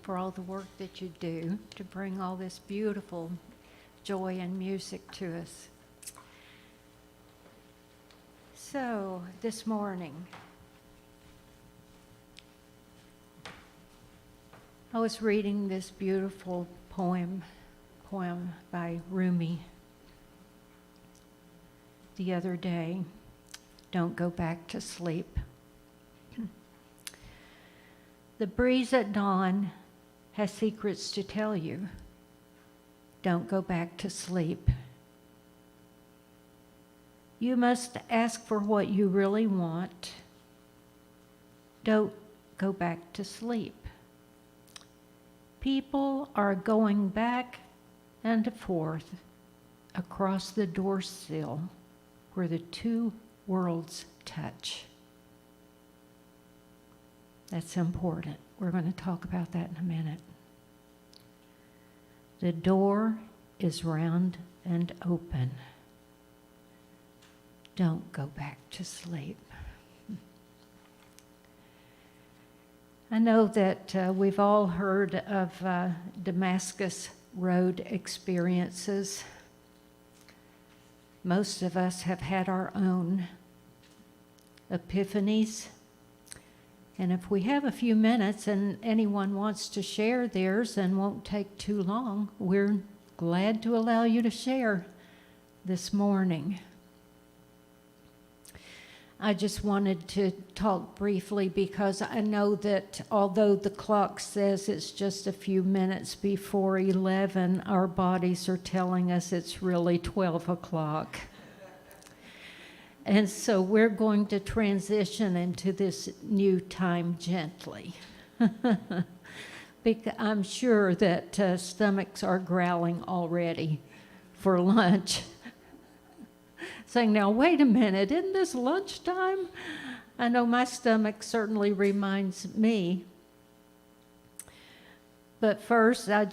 for all the work that you do to bring all this beautiful joy and music to us. So, this morning, I was reading this beautiful poem by Rumi the other day. Don't go back to sleep. The breeze at dawn has secrets to tell you. Don't go back to sleep. You must ask for what you really want. Don't go back to sleep. People are going back and forth across the door sill where the two worlds touch. That's important. We're going to talk about that in a minute. The door is round and open. Don't go back to sleep. I know that we've all heard of Damascus Road experiences. Most of us have had our own epiphanies. And if we have a few minutes and anyone wants to share theirs and won't take too long, we're glad to allow you to share this morning. I just wanted to talk briefly because I know that although the clock says it's just a few minutes before 11, our bodies are telling us it's really 12 o'clock. And so we're going to transition into this new time gently. Because I'm sure that stomachs are growling already for lunch. Saying, now wait a minute, isn't this lunchtime? I know my stomach certainly reminds me. But first, I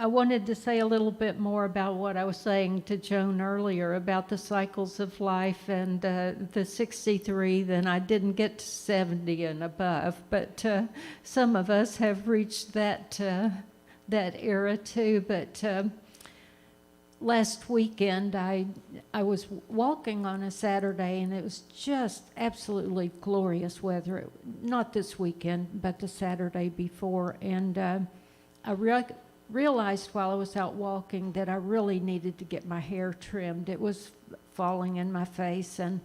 wanted to say a little bit more about what I was saying to Joan earlier about the cycles of life and the 63. Then I didn't get to 70 and above, but some of us have reached that era too. But last weekend, I was walking on a Saturday, and it was just absolutely glorious weather. Not this weekend, but the Saturday before. And I realized while I was out walking that I really needed to get my hair trimmed. It was falling in my face. And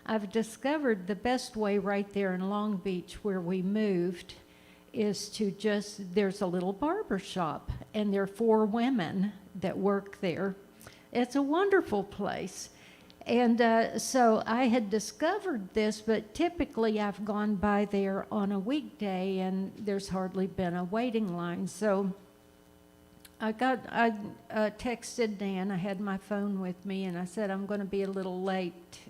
I've discovered the best way right there in Long Beach where we moved is to there's a little barber shop, and there are 4 women that work there. It's a wonderful place. And so I had discovered this, but typically I've gone by there on a weekday and there's hardly been a waiting line. So I texted Dan, I had my phone with me, and I said, I'm going to be a little late.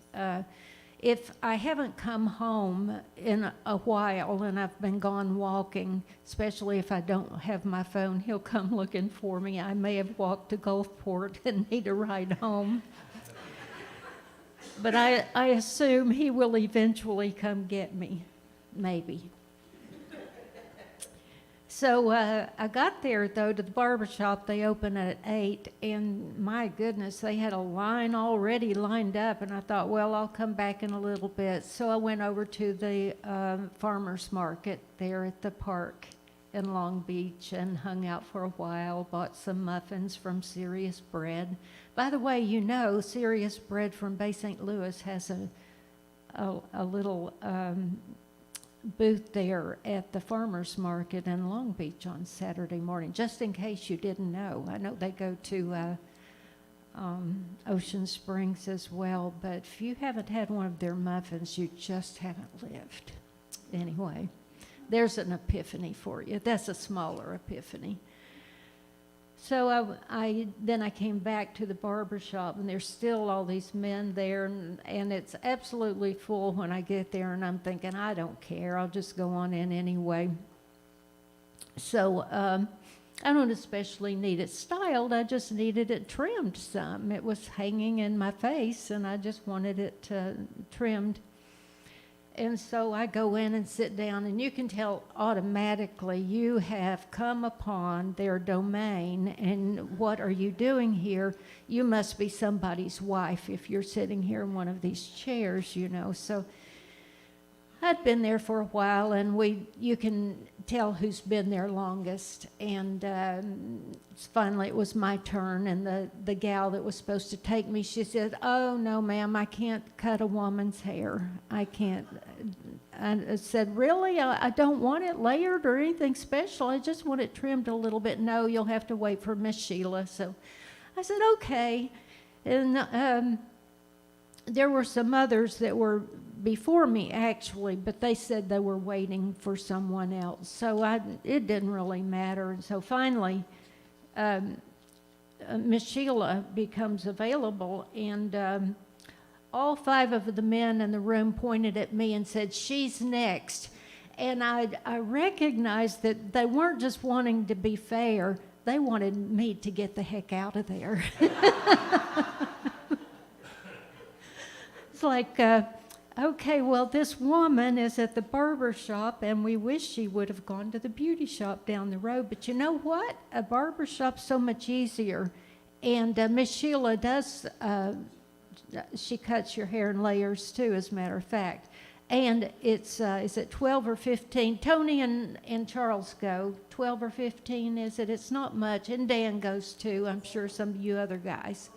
If I haven't come home in a while and I've been gone walking, especially if I don't have my phone, he'll come looking for me. I may have walked to Gulfport and need a ride home. But I assume he will eventually come get me, maybe. So I got there, though, to the barber shop. They open at 8, and my goodness, they had a line already lined up, and I thought, well, I'll come back in a little bit. So I went over to the farmer's market there at the park in Long Beach and hung out for a while, bought some muffins from Serious Bread. By the way, you know, Serious Bread from Bay St. Louis has a little booth there at the farmer's market in Long Beach on Saturday morning, just in case you didn't know. I know they go to Ocean Springs as well, but if you haven't had one of their muffins, you just haven't lived. Anyway, there's an epiphany for you. That's a smaller epiphany. So then I came back to the barber shop, and there's still all these men there, and it's absolutely full when I get there, and I'm thinking, I don't care, I'll just go on in anyway. So I don't especially need it styled, I just needed it trimmed some. It was hanging in my face, and I just wanted it trimmed. And so I go in and sit down, and you can tell automatically you have come upon their domain, and what are you doing here? You must be somebody's wife if you're sitting here in one of these chairs, you know. So I'd been there for a while, and you can tell who's been there longest. And finally it was my turn, and the gal that was supposed to take me, she said, "Oh, no, ma'am, I can't cut a woman's hair. I can't." I said, "Really? I don't want it layered or anything special. I just want it trimmed a little bit." "No, you'll have to wait for Miss Sheila." So I said, "Okay." And there were some others that were before me, actually, but they said they were waiting for someone else. So it didn't really matter. And so finally, Miss Sheila becomes available, and all 5 of the men in the room pointed at me and said, "She's next." And I recognized that they weren't just wanting to be fair, they wanted me to get the heck out of there. It's like, okay, well, this woman is at the barber shop, and we wish she would have gone to the beauty shop down the road. But you know what? A barber shop's so much easier. And Miss Sheila does, she cuts your hair in layers too, as a matter of fact. And it's, is it 12 or 15? Tony and Charles go. 12 or 15, is it? It's not much. And Dan goes too, I'm sure some of you other guys.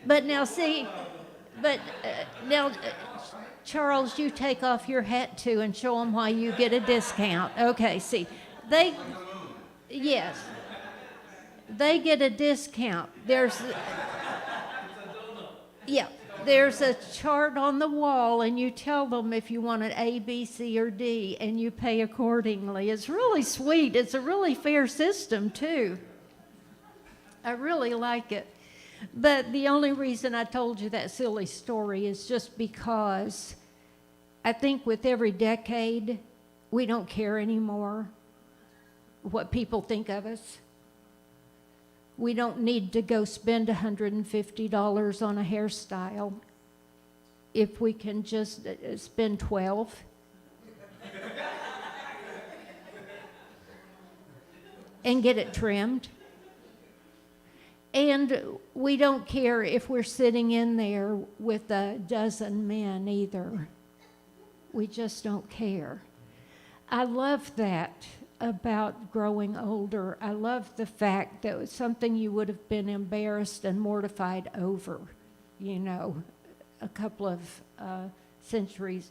But now see... But now, Charles, you take off your hat too and show them why you get a discount. Okay, see, yes, they get a discount. There's a chart on the wall, and you tell them if you want an A, B, C, or D, and you pay accordingly. It's really sweet. It's a really fair system too. I really like it. But the only reason I told you that silly story is just because I think with every decade, we don't care anymore what people think of us. We don't need to go spend $150 on a hairstyle if we can just spend $12. And get it trimmed. And we don't care if we're sitting in there with a dozen men either. We just don't care. I love that about growing older. I love the fact that it was something you would have been embarrassed and mortified over, you know, a couple of centuries.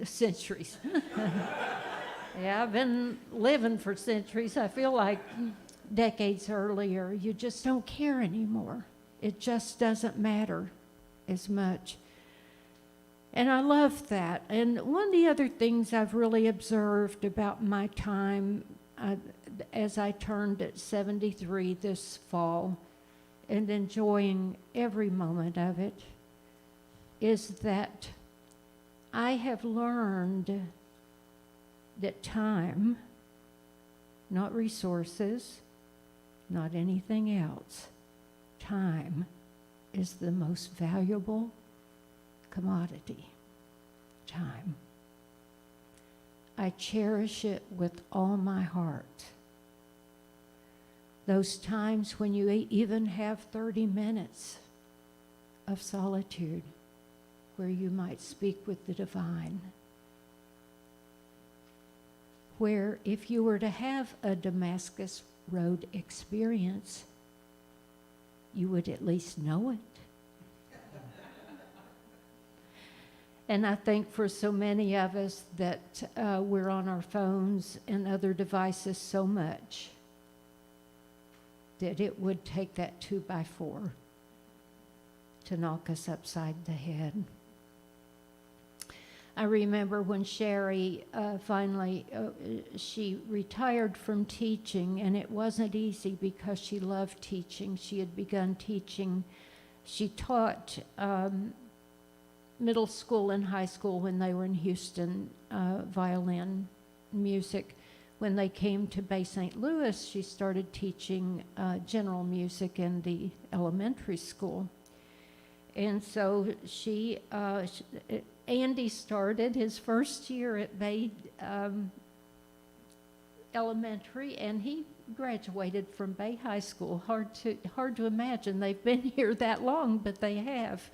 Yeah, I've been living for centuries. I feel like decades earlier, you just don't care anymore. It just doesn't matter as much. And I love that. And one of the other things I've really observed about my time as I turned at 73 this fall and enjoying every moment of it is that I have learned that time, not resources, not anything else, time is the most valuable commodity. Time. I cherish it with all my heart. Those times when you even have 30 minutes of solitude where you might speak with the divine, where if you were to have a Damascus Road experience, you would at least know it. And I think for so many of us that we're on our phones and other devices so much that it would take that 2x4 to knock us upside the head. I remember when Sherry finally, she retired from teaching, and it wasn't easy because she loved teaching. She had begun teaching. She taught middle school and high school when they were in Houston, violin music. When they came to Bay St. Louis, she started teaching general music in the elementary school. And so she Andy started his first year at Bay Elementary, and he graduated from Bay High School. Hard to imagine they've been here that long, but they have.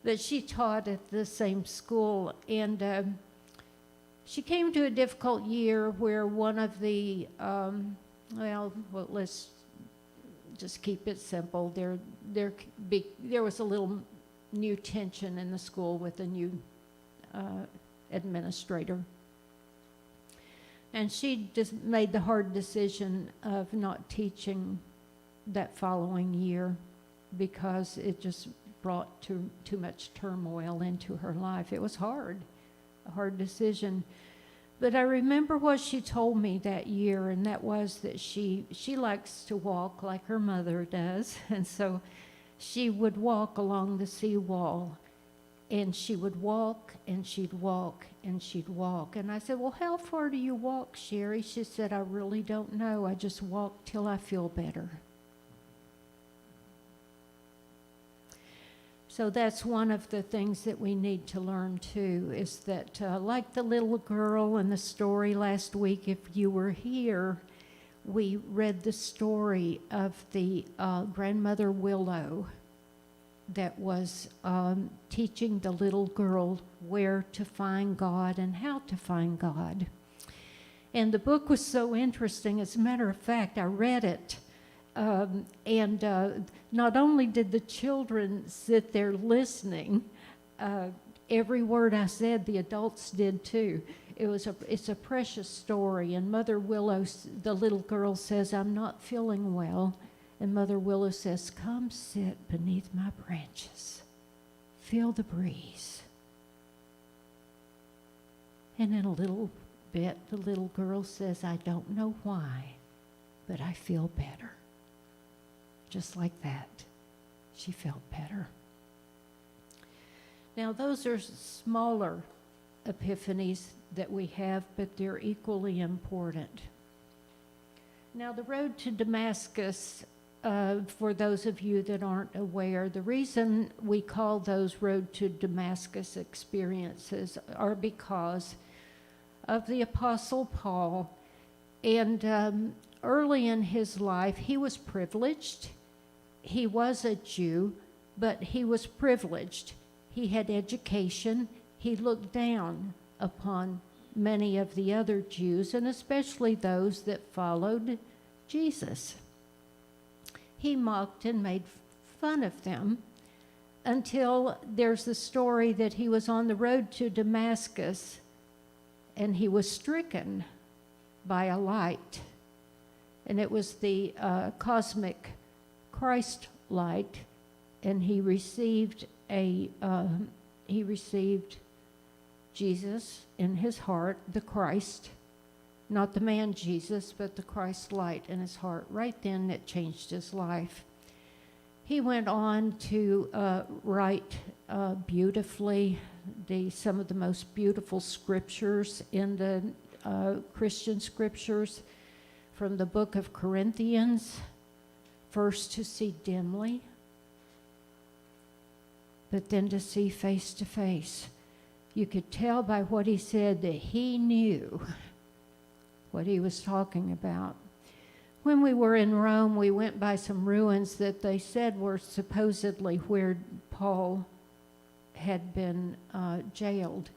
But she taught at the same school, and she came to a difficult year where one of the, let's just keep it simple. There was a little new tension in the school with a new administrator. And she just made the hard decision of not teaching that following year because it just brought too much turmoil into her life. It was hard, a hard decision. But I remember what she told me that year, and that was that she likes to walk like her mother does. And so she would walk along the seawall, and she would walk, and she'd walk, and she'd walk. And I said, well, how far do you walk, Sherry? She said, I really don't know. I just walk till I feel better. So that's one of the things that we need to learn too, is that like the little girl in the story last week, if you were here, we read the story of the grandmother Willow that was teaching the little girl where to find God and how to find God. And the book was so interesting. As a matter of fact, I read it. And not only did the children sit there listening, every word I said, the adults did too. It's a precious story. And Mother Willow, the little girl, says, I'm not feeling well. And Mother Willow says, come sit beneath my branches. Feel the breeze. And in a little bit, the little girl says, I don't know why, but I feel better. Just like that, she felt better. Now, those are smaller epiphanies that we have, but they're equally important. Now, the road to Damascus, for those of you that aren't aware, the reason we call those road to Damascus experiences are because of the Apostle Paul. And early in his life, he was privileged. He was a Jew, but he was privileged. He had education. He looked down upon many of the other Jews, and especially those that followed Jesus. He mocked and made fun of them until there's the story that he was on the road to Damascus and he was stricken by a light. And it was the cosmic Christ light, and he received Jesus in his heart, the Christ, not the man Jesus, but the Christ light in his heart. Right then, it changed his life. He went on to write beautifully some of the most beautiful scriptures in the Christian scriptures, from the book of Corinthians. First to see dimly, but then to see face to face. You could tell by what he said that he knew what he was talking about. When we were in Rome, we went by some ruins that they said were supposedly where Paul had been jailed.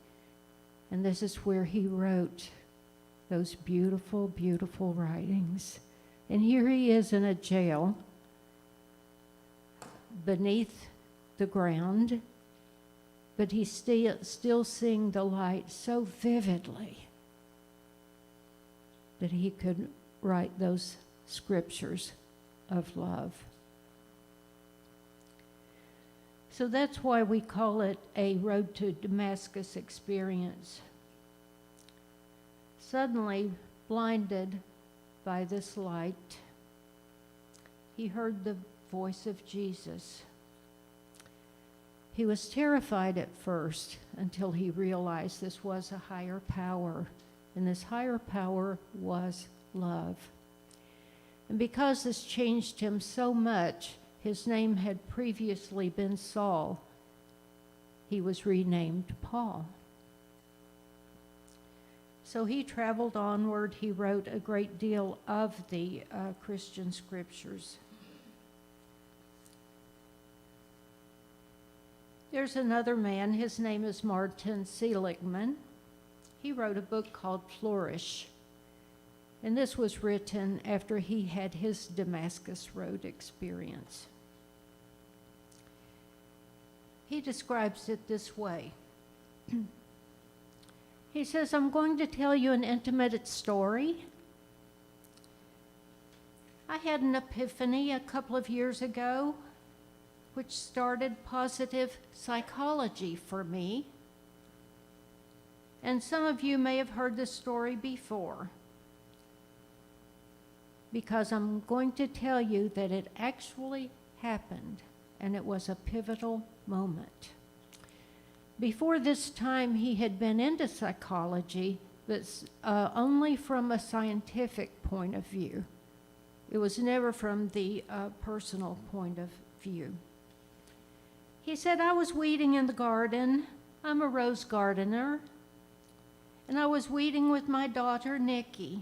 And this is where he wrote those beautiful, beautiful writings. And here he is in a jail beneath the ground, but he's still seeing the light so vividly that he could write those scriptures of love. So that's why we call it a road to Damascus experience. Suddenly, blinded by this light, he heard the voice of Jesus. He was terrified at first until he realized this was a higher power, and this higher power was love. And because this changed him so much, his name had previously been Saul, he was renamed Paul. So he traveled onward. He wrote a great deal of the Christian scriptures. There's another man, his name is Martin Seligman. He wrote a book called Flourish, and this was written after he had his Damascus Road experience. He describes it this way. He says, I'm going to tell you an intimate story. I had an epiphany a couple of years ago, which started positive psychology for me. And some of you may have heard this story before, because I'm going to tell you that it actually happened, and it was a pivotal moment. Before this time, he had been into psychology, but only from a scientific point of view. It was never from the personal point of view. He said, I was weeding in the garden. I'm a rose gardener. And I was weeding with my daughter, Nikki,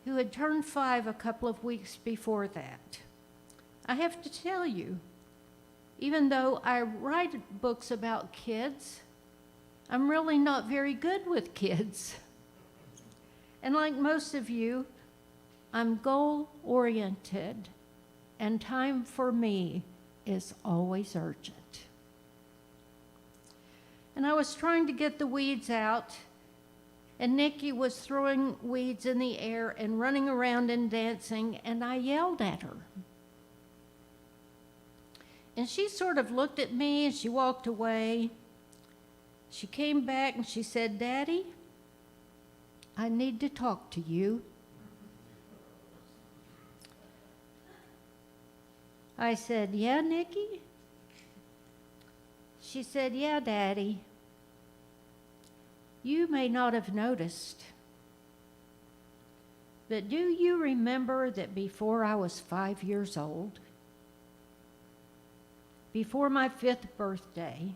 who had turned 5 a couple of weeks before that. I have to tell you, even though I write books about kids, I'm really not very good with kids. And like most of you, I'm goal-oriented, and time for me is always urgent. And I was trying to get the weeds out, and Nikki was throwing weeds in the air and running around and dancing, and I yelled at her. And she sort of looked at me and she walked away. She came back and she said, Daddy, I need to talk to you. I said, yeah, Nikki? She said, yeah, Daddy. You may not have noticed, but do you remember that before I was 5 years old, before my 5th birthday,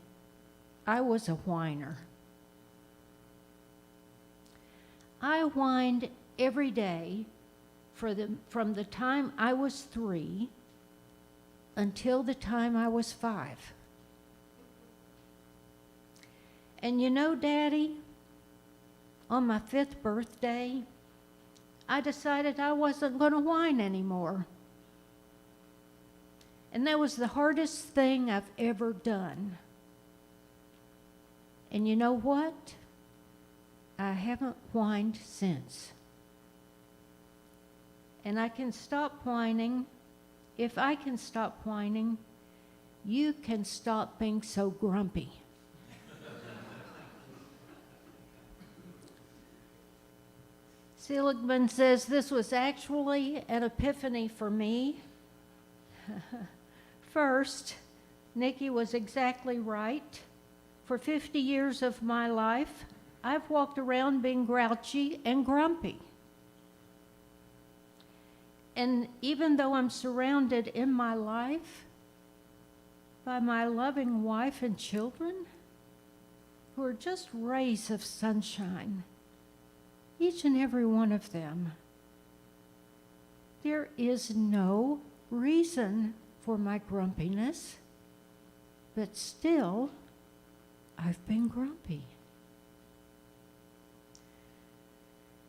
I was a whiner. I whined every day from the time I was 3 until the time I was 5. And you know, Daddy, on my 5th birthday, I decided I wasn't going to whine anymore. And that was the hardest thing I've ever done. And you know what? I haven't whined since. And I can stop whining. If I can stop whining, you can stop being so grumpy. Seligman says this was actually an epiphany for me. First, Nikki was exactly right. For 50 years of my life, I've walked around being grouchy and grumpy. And even though I'm surrounded in my life by my loving wife and children, who are just rays of sunshine, each and every one of them, there is no reason for my grumpiness, but still, I've been grumpy.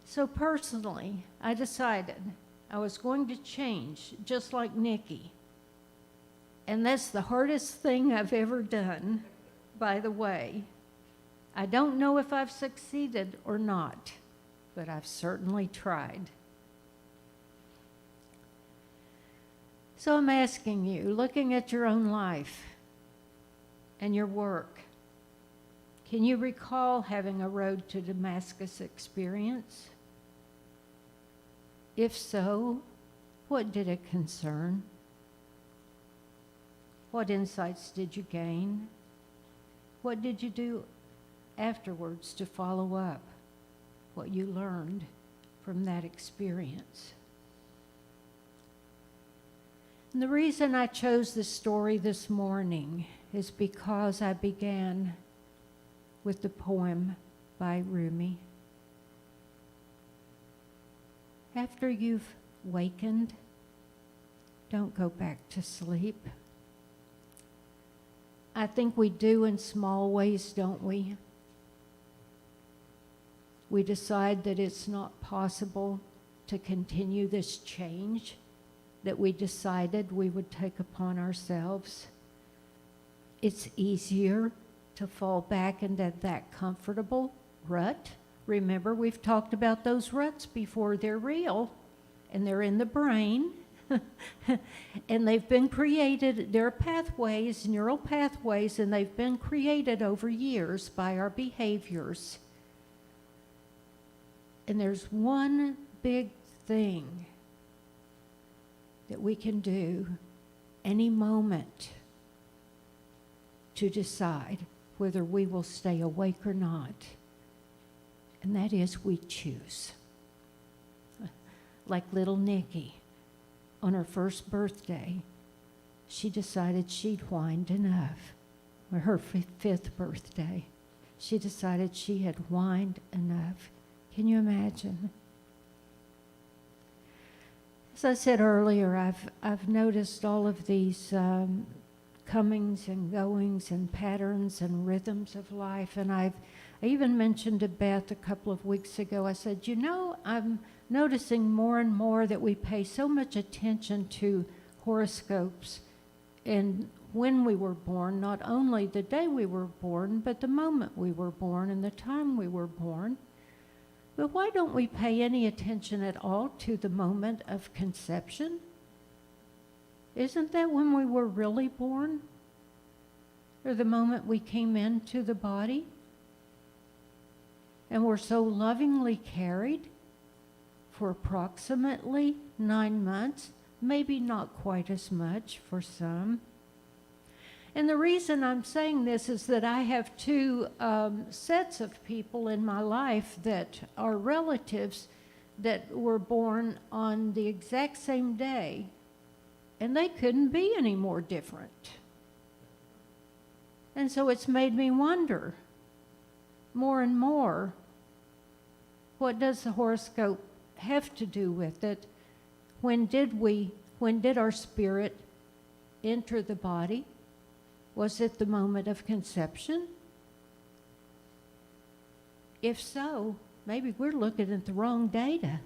So personally, I decided I was going to change, just like Nikki. And that's the hardest thing I've ever done, by the way. I don't know if I've succeeded or not, but I've certainly tried. So I'm asking you, looking at your own life and your work, can you recall having a road to Damascus experience? If so, what did it concern? What insights did you gain? What did you do afterwards to follow up what you learned from that experience? And the reason I chose this story this morning is because I began with the poem by Rumi. After you've wakened, don't go back to sleep. I think we do in small ways, don't we? We decide that it's not possible to continue this change that we decided we would take upon ourselves. It's easier to fall back into that comfortable rut. Remember, we've talked about those ruts before. They're real, and they're in the brain, and they've been created. They're pathways, neural pathways, and they've been created over years by our behaviors. And there's one big thing that we can do any moment to decide whether we will stay awake or not. And that is, we choose. Like little Nikki, on her first birthday, she decided she'd whined enough. Or her fifth birthday, she decided she had whined enough. Can you imagine? As I said earlier, I've noticed all of these comings and goings and patterns and rhythms of life, and I even mentioned to Beth a couple of weeks ago, I said, I'm noticing more and more that we pay so much attention to horoscopes and when we were born, not only the day we were born, but the moment we were born and the time we were born. But why don't we pay any attention at all to the moment of conception? Isn't that when we were really born? Or the moment we came into the body? And were so lovingly carried for approximately 9 months, maybe not quite as much for some. And the reason I'm saying this is that I have two sets of people in my life that are relatives that were born on the exact same day, and they couldn't be any more different. And so it's made me wonder more and more, what does the horoscope have to do with it? When did our spirit enter the body? Was it the moment of conception? If so, maybe we're looking at the wrong data.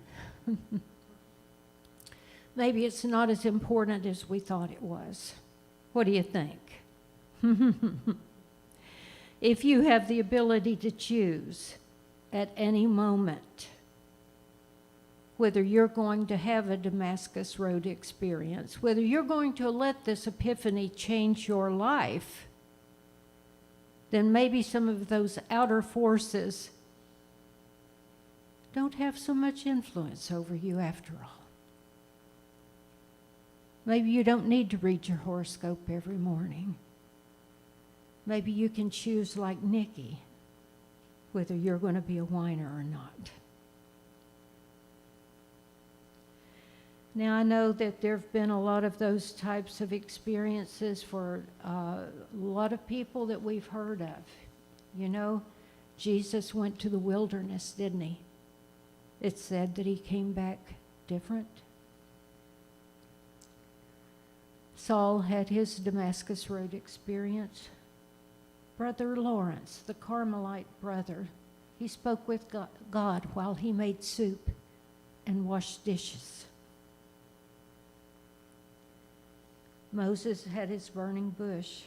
Maybe it's not as important as we thought it was. What do you think? If you have the ability to choose at any moment whether you're going to have a Damascus Road experience, whether you're going to let this epiphany change your life, then maybe some of those outer forces don't have so much influence over you after all. Maybe you don't need to read your horoscope every morning. Maybe you can choose, like Nikki, whether you're going to be a whiner or not. Now, I know that there have been a lot of those types of experiences for a lot of people that we've heard of. You know, Jesus went to the wilderness, didn't he? It's said that he came back different. Saul had his Damascus Road experience. Brother Lawrence, the Carmelite brother, he spoke with God while he made soup and washed dishes. Moses had his burning bush.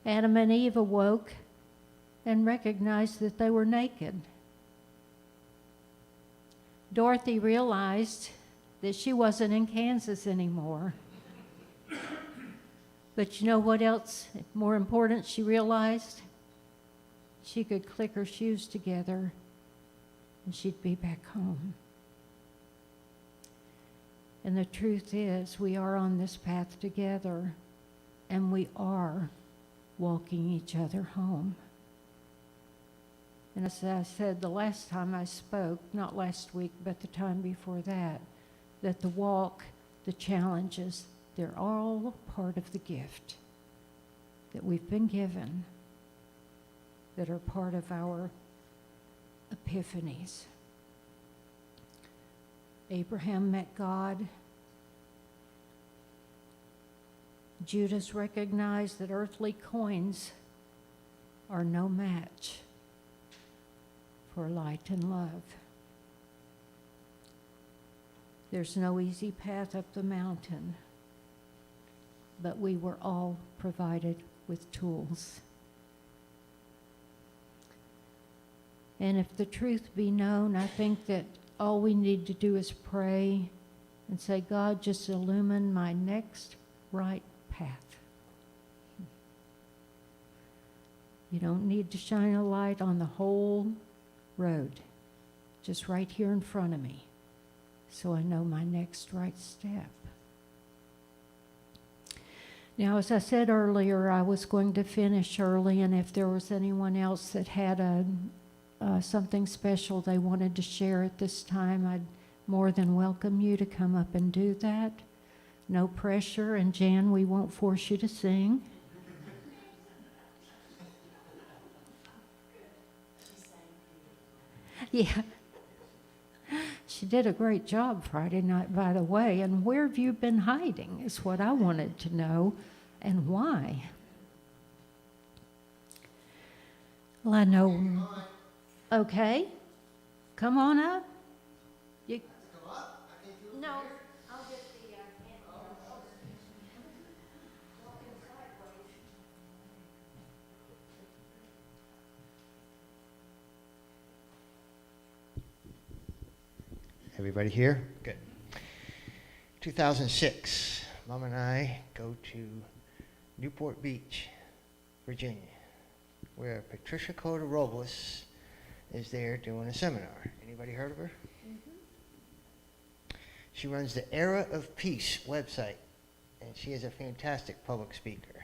Adam and Eve awoke and recognized that they were naked. Dorothy realized that she wasn't in Kansas anymore. But you know what else more important she realized? She could click her shoes together and she'd be back home. And the truth is, we are on this path together, and we are walking each other home. And as I said the last time I spoke, not last week, but the time before that the walk, the challenges, they're all part of the gift that we've been given that are part of our epiphanies. Abraham met God. Judas recognized that earthly coins are no match for light and love. There's no easy path up the mountain, but we were all provided with tools. And if the truth be known, I think that all we need to do is pray and say, God, just illumine my next right path. You don't need to shine a light on the whole road, just right here in front of me, so I know my next right step. Now, as I said earlier, I was going to finish early, and if there was anyone else that had something special they wanted to share at this time, I'd more than welcome you to come up and do that. No pressure, and Jan, we won't force you to sing. Yeah. She did a great job Friday night, by the way. And where have you been hiding is what I wanted to know, and why. Well, I know. Okay. Come on up. You... Come up? No. I'll get the Everybody here? Good. 2006, Mom and I go to Newport Beach, Virginia, where Patricia Cota Robles is there doing a seminar. Anybody heard of her? Mm-hmm. She runs the Era of Peace website, and she is a fantastic public speaker.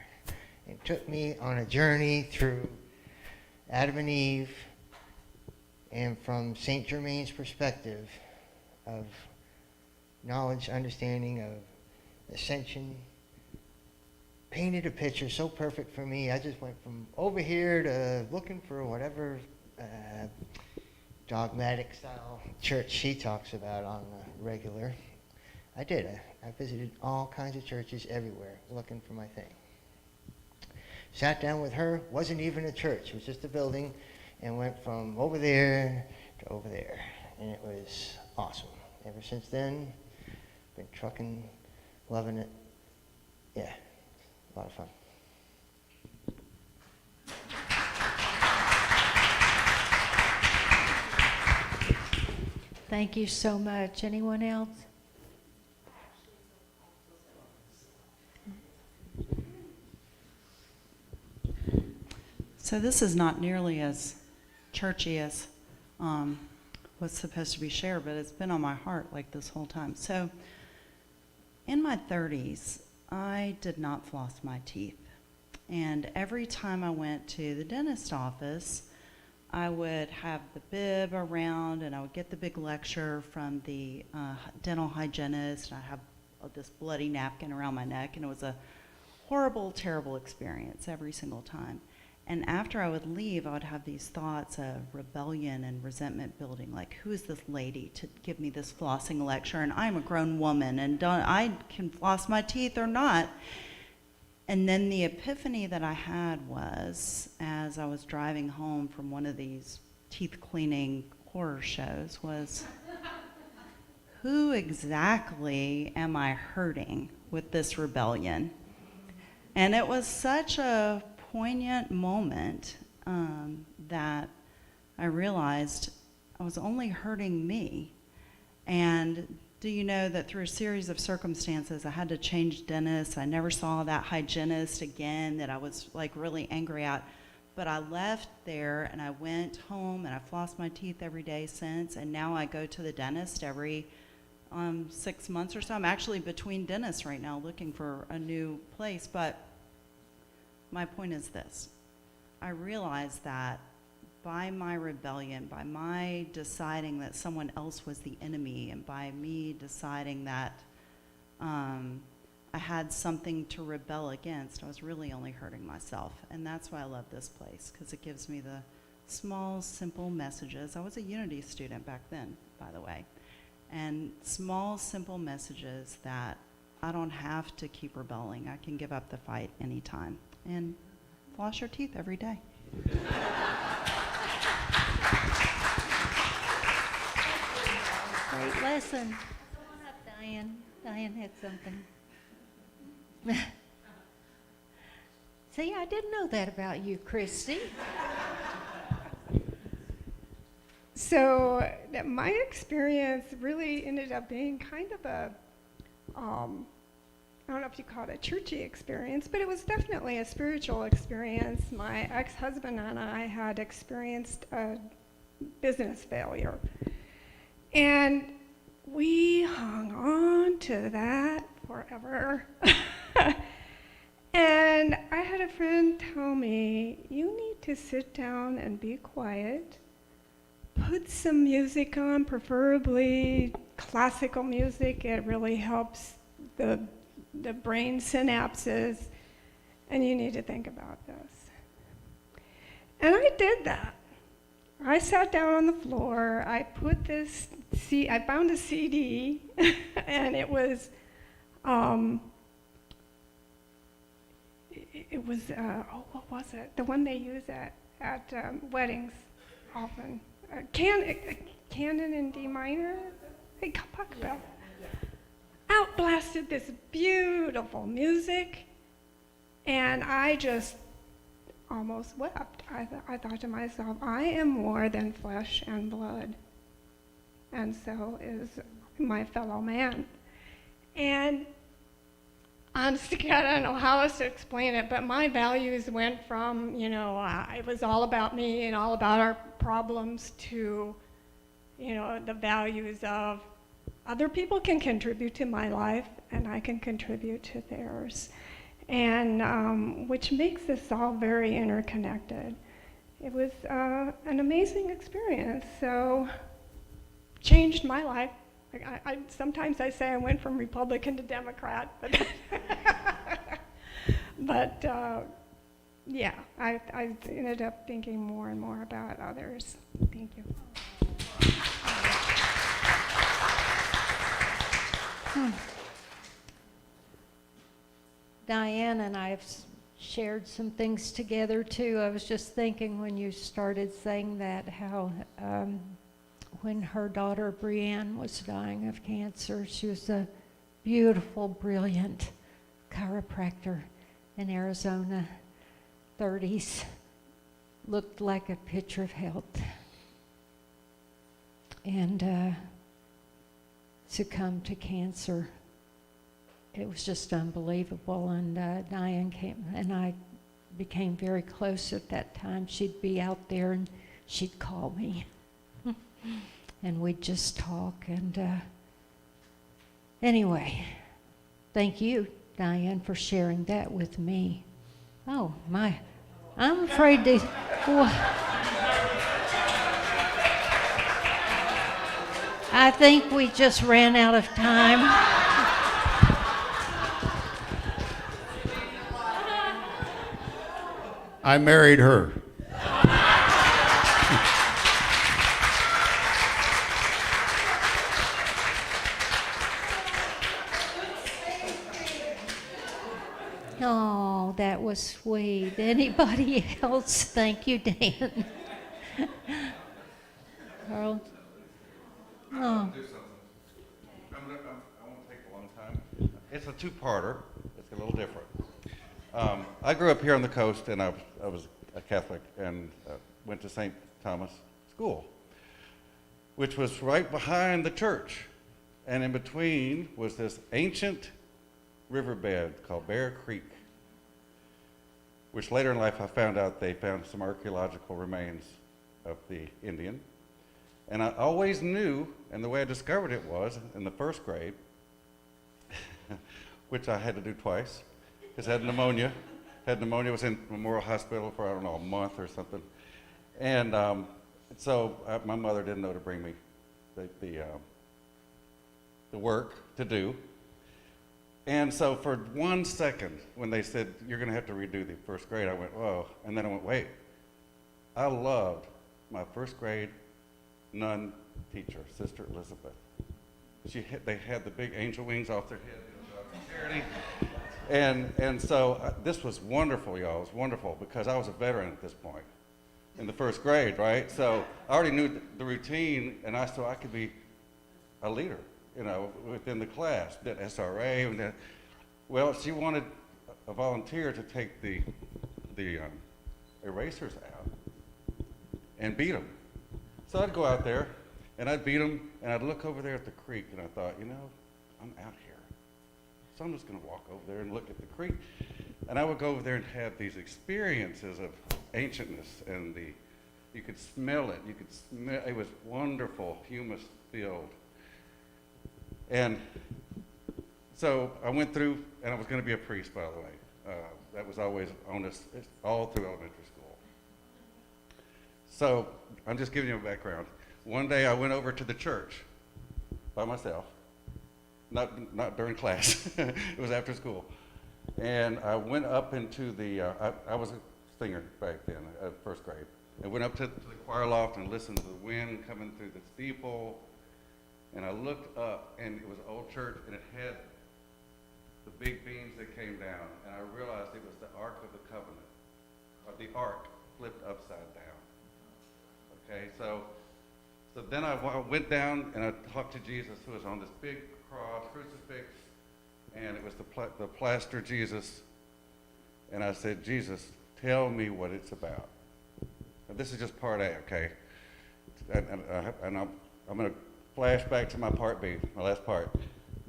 And took me on a journey through Adam and Eve, and from St. Germain's perspective, of knowledge, understanding of ascension, painted a picture so perfect for me. I just went from over here to looking for whatever dogmatic style church she talks about on the regular. I did. I visited all kinds of churches everywhere looking for my thing. Sat down with her, wasn't even a church, it was just a building, and went from over there to over there. And it was awesome. Ever since then, been trucking, loving it. Yeah, a lot of fun. Thank you so much. Anyone else? So this is not nearly as churchy as was supposed to be shared, but it's been on my heart like this whole time. So in my 30s, I did not floss my teeth. And every time I went to the dentist office, I would have the bib around and I would get the big lecture from the dental hygienist, and I have this bloody napkin around my neck, and it was a horrible, terrible experience every single time. And after I would leave, I would have these thoughts of rebellion and resentment building, like, who is this lady to give me this flossing lecture? And I'm a grown woman, and I can floss my teeth or not. And then the epiphany that I had was, as I was driving home from one of these teeth cleaning horror shows, was, who exactly am I hurting with this rebellion? And it was such a poignant moment that I realized I was only hurting me. And do you know that through a series of circumstances, I had to change dentists. I never saw that hygienist again that I was like really angry at. But I left there and I went home and I flossed my teeth every day since. And now I go to the dentist every 6 months or so. I'm actually between dentists right now looking for a new place. But my point is this. I realized that by my rebellion, by my deciding that someone else was the enemy, and by me deciding that I I had something to rebel against, I was really only hurting myself. And that's why I love this place, because it gives me the small, simple messages. I was a Unity student back then, by the way. And small, simple messages that I don't have to keep rebelling. I can give up the fight anytime. And floss your teeth every day. Great lesson. Come on up, Diane. Diane had something. See, I didn't know that about you, Christy. So my experience really ended up being kind of a, I don't know if you call it a churchy experience, but it was definitely a spiritual experience. My ex-husband and I had experienced a business failure. And we hung on to that forever. And I had a friend tell me, you need to sit down and be quiet, put some music on, preferably classical music. It really helps the brain synapses, and you need to think about this. And I did that. I sat down on the floor, I put this, I found a CD, and it was, what was it? The one they use at weddings often. Canon in D minor, hey, Buck Bell. Outblasted this beautiful music, and I just almost wept. I thought to myself, I am more than flesh and blood, and so is my fellow man. And honestly, I don't know how else to explain it, but my values went from, it was all about me and all about our problems to, the values of other people can contribute to my life and I can contribute to theirs. And which makes this all very interconnected. It was an amazing experience. So, changed my life. Sometimes I say I went from Republican to Democrat, but yeah, I ended up thinking more and more about others. Thank you. Diane and I have shared some things together too. I was just thinking when you started saying that, how when her daughter Brianne was dying of cancer, she was a beautiful, brilliant chiropractor in Arizona, 30s, looked like a picture of health, and succumbed to cancer. It was just unbelievable, and Diane came, and I became very close at that time. She'd be out there, and she'd call me, and we'd just talk, and anyway, thank you, Diane, for sharing that with me. Oh, my, I'm afraid to, I think we just ran out of time. I married her. Oh, that was sweet. Anybody else? Thank you, Dan. Carl? Oh. I won't take a long time. It's a two-parter. It's a little different. I grew up here on the coast, and I was a Catholic and went to St. Thomas School, which was right behind the church. And in between was this ancient riverbed called Bear Creek, which later in life I found out they found some archaeological remains of the Indian. And I always knew, and the way I discovered it was in the first grade, which I had to do twice, because I had pneumonia. Was in Memorial Hospital for, I don't know, a month or something. And so my mother didn't know to bring me the work to do. And so for 1 second, when they said, you're going to have to redo the first grade, I went, whoa. And then I went, wait. I loved my first grade nun teacher, Sister Elizabeth. They had the big angel wings off their head, charity. And so this was wonderful, y'all. It was wonderful because I was a veteran at this point in the first grade, right? So I already knew the routine, and so I could be a leader, within the class, did SRA. And well, she wanted a volunteer to take the erasers out and beat them. So I'd go out there, and I'd beat them, and I'd look over there at the creek, and I thought, I'm out here. So I'm just going to walk over there and look at the creek. And I would go over there and have these experiences of ancientness, and you could smell it. It was wonderful, humus-filled. And so I went through, and I was going to be a priest, by the way. That was always on us all through elementary school. So I'm just giving you a background. One day I went over to the church by myself, not during class. It was after school. And I went up into I was a singer back then, first grade. I went up to the choir loft and listened to the wind coming through the steeple. And I looked up, and it was an old church, and it had the big beams that came down. And I realized it was the Ark of the Covenant, or the Ark flipped upside down. Okay, so then I went down and I talked to Jesus, who was on this big cross, crucifix, and it was the plaster Jesus. And I said, Jesus, tell me what it's about. And this is just part A, okay? And I'm going to flash back to my part B, my last part.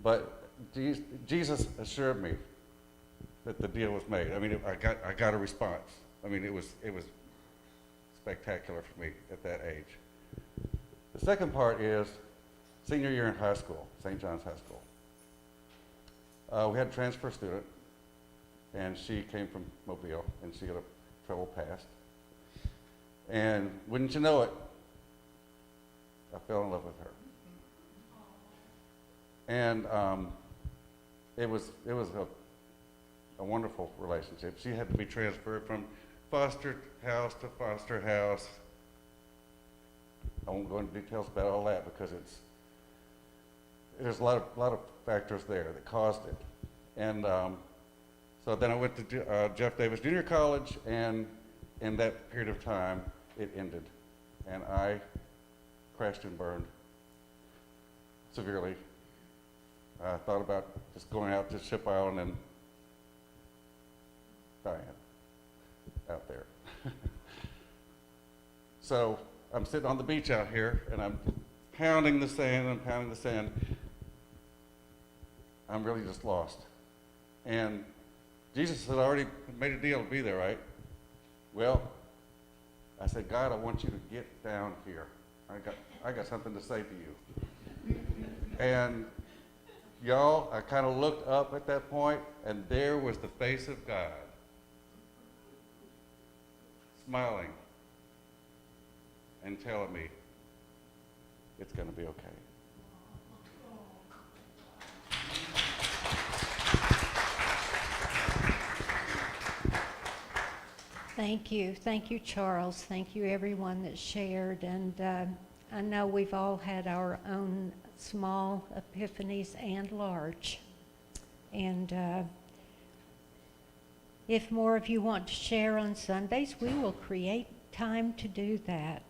But Jesus assured me that the deal was made. I mean, I got a response. I mean, it was spectacular for me at that age. The second part is senior year in high school, St. John's High School. We had a transfer student, and she came from Mobile, and she got a travel pass. And wouldn't you know it, I fell in love with her. And it was a wonderful relationship. She had to be transferred from foster house to foster house. I won't go into details about all that because there's a lot of factors there that caused it. And so then I went to Jeff Davis Junior College, and in that period of time, it ended. And I crashed and burned severely. I thought about just going out to Ship Island and dying out there. So I'm sitting on the beach out here, and I'm pounding the sand. I'm really just lost. And Jesus had already made a deal to be there, right? Well, I said, God, I want you to get down here. I got something to say to you. And y'all, I kind of looked up at that point, and there was the face of God, smiling and telling me it's going to be okay. Thank you, Charles. Thank you, everyone that shared. And I know we've all had our own small epiphanies and large. And if more of you want to share on Sundays, we will create time to do that.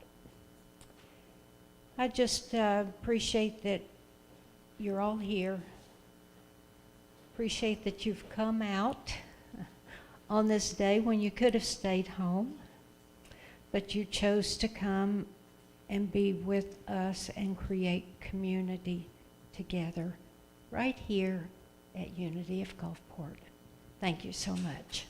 I just appreciate that you're all here. Appreciate that you've come out on this day when you could have stayed home, but you chose to come and be with us and create community together right here at Unity of Gulfport. Thank you so much.